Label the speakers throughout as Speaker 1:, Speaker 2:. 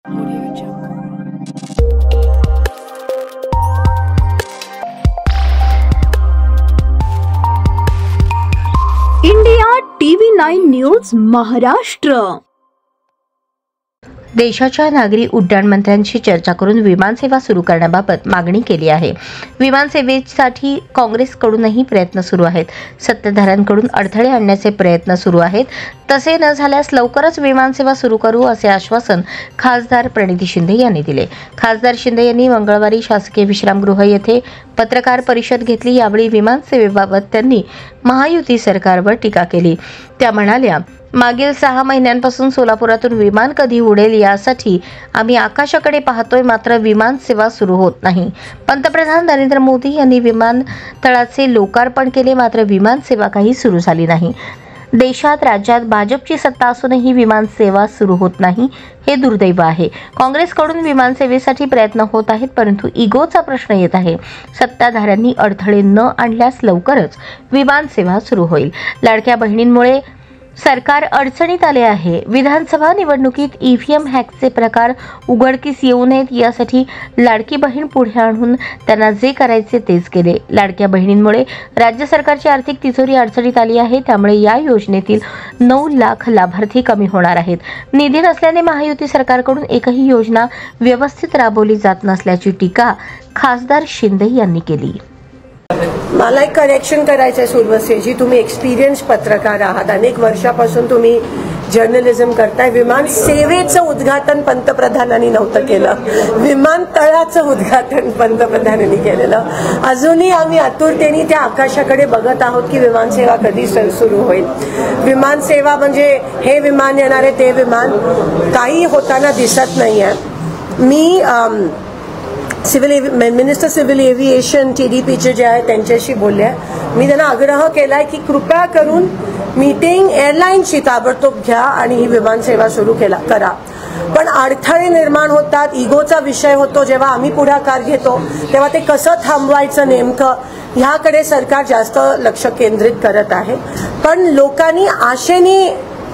Speaker 1: India TV 9 news Maharashtra.
Speaker 2: देशाच्या नागरी उड्डाण मंत्र्यांशी चर्चा करून विमानसेवा सुरू करण्याबाबत मागणी केली आहे। विमानसेवेसाठी काँग्रेसकडूनही प्रयत्न सुरू आहेत। सत्ताधाऱ्यांकडून अडथळे आणण्याचे प्रयत्न सुरू आहेत। तसे न झाल्यास लवकरच विमानसेवा सुरू करू असे आश्वासन खासदार प्रणिती शिंदे यांनी दिले। खासदार शिंदे यांनी मंगळवारी शासकीय विश्रामगृह येथे पत्रकार परिषद घेतली। यावेळी विमानसेवेबाबत त्यांनी महायुती सरकारवर टीका केली। त्या म्हणाल्या, मागील 6 महिन्यांपासून सोलापुरातून विमान कधी उडेल यासाठी आम्ही आकाशाकडे पाहतोय, मात्र विमान सेवा सुरू होत नाही। पंतप्रधान नरेंद्र मोदी यांनी विमानतळाचे लोकार्पण केले, मात्र विमान सेवा काही सुरू झाली नाही। देशात राज्यात भाजपची सत्ता असूनही विमान सेवा सुरू होत नाही, हे दुर्दैव आहे। काँग्रेसकडून विमानसेवेसाठी प्रयत्न होत आहेत, परंतु इगोचा प्रश्न येत आहे। सत्ताधाऱ्यांनी अडथळे न आणल्यास लवकरच विमान सेवा सुरू होईल। लाडक्या बहिणींमुळे सरकार अडचणीत आले आहे। विधानसभा निवडणुकीत ईव्हीएम हॅकचे प्रकार उघडकीस येऊ नयेत यासाठी लाडकी बहीण पुढे आणून त्यांना जे करायचे तेच केले। लाडक्या बहिणींमुळे राज्य सरकारची आर्थिक तिजोरी अडचणीत आली आहे, त्यामुळे या योजनेतील 9 लाख लाभार्थी कमी होणार आहेत। निधी नसल्याने महायुती सरकारकडून एकही योजना व्यवस्थित राबवली जात नसल्याची टीका खासदार शिंदे यांनी केली।
Speaker 3: मला एक करेक्शन करायचं आहे सुरवसेजी, तुम्ही एक्सपिरियन्स पत्रकार आहात, अनेक वर्षापासून तुम्ही जर्नलिझम करताय। विमान सेवेचं उद्घाटन पंतप्रधानांनी नव्हतं केलं, विमानतळाचं उद्घाटन पंतप्रधानांनी केलेलं। अजूनही आम्ही आतुरतेने त्या आकाशाकडे बघत आहोत की विमानसेवा कधी सुरू होईल। विमानसेवा म्हणजे हे विमान येणारे ते विमान काही होताना दिसत नाहीये। मी मिनिस्टर सिव्हिल एव्हिएशन TDPचे जे आहे त्यांच्याशी बोलले। मी त्यांना आग्रह केलाय की कृपया करून मीटिंग एअरलाईनची ताबडतोब घ्या आणि ही विमानसेवा सुरू करा। पण अडथळे निर्माण होतात, इगोचा विषय होतो। जेव्हा आम्ही पुढाकार घेतो तेव्हा ते कसं थांबवायचं नेमकं ह्याकडे सरकार जास्त लक्ष केंद्रित करत आहे। पण लोकांनी आशेने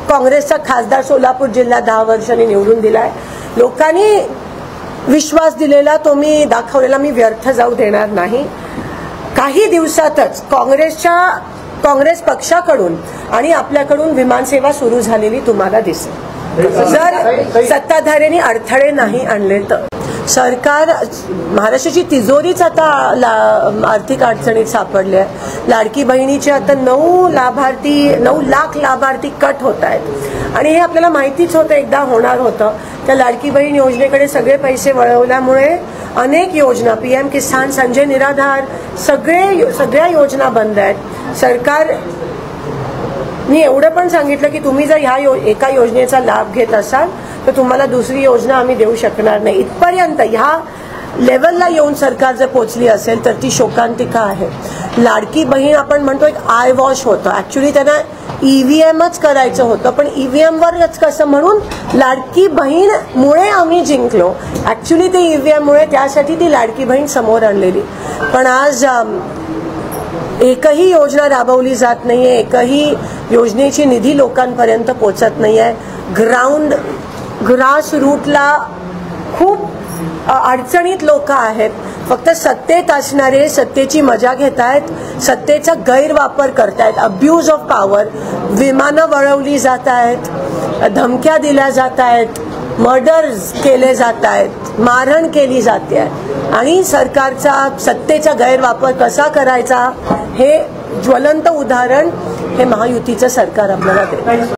Speaker 3: काँग्रेसचा खासदार सोलापूर जिल्हा 10 वर्षांनी निवडून दिलाय। लोकांनी विश्वास दिलेला तो मी दाखवलेला मी व्यर्थ जाऊ देणार नाही। काही दिवसातच काँग्रेस पक्षाकडून आणि आपल्याकडून विमानसेवा सुरू झालेली तुम्हाला दिसेल, जर सत्ताधाऱ्यांनी अडथळे नाही आणले तर। सरकार महाराष्ट्राची तिजोरीच आता आर्थिक अडचणीत सापडली आहे। लाडकी बहिणीचे आता 9 लाख लाभार्थी कट होत आहेत आणि हे आपल्याला माहितीच होतं, एकदा होणार होतं। त्या लाडकी बहीण योजनेकडे सगळे पैसे वळवल्यामुळे अनेक योजना, PM किसान, संजय निराधार, सगळ्या योजना बंद आहेत। सरकार मी एवढं पण सांगितलं की तुम्ही जर ह्या एका योजनेचा लाभ घेत असाल तर तुम्हाला दुसरी योजना आम्ही देऊ शकणार नाही। इथपर्यंत ह्या लेवलला येऊन सरकार जर पोहोचली असेल तर ती शोकांतिका आहे। लाडकी बहीण आपण म्हणतो एक आय वॉश होतं, ऍक्च्युली त्यांना EVMच करायचं होतं, पण EVM वरच कसं म्हणून लाडकी बहीण मुळे आम्ही जिंकलो। ऍक्च्युली ते EVM मुळे, त्यासाठी ती लाडकी बहीण समोर आणलेली। पण आज एकही योजना राबवली जात नाहीये, एकही योजनेची निधी लोकांपर्यंत पोहोचत नाहीये। ग्रास रूटला खूप अडचणीत लोक आहेत। फक्त सत्तेत असणारे सत्तेची मजा घेत आहेत, सत्तेचा गैरवापर करतायत, अब्यूज ऑफ पॉवर। विमानं वळवली जात आहेत, धमक्या दिल्या जात आहेत, मर्डर्स केले जात आहेत, मारहाण केली जाते आणि सरकारचा सत्तेचा गैरवापर कसा करायचा हे ज्वलंत उदाहरण हे महायुतीचं सरकार आपल्याला देतं।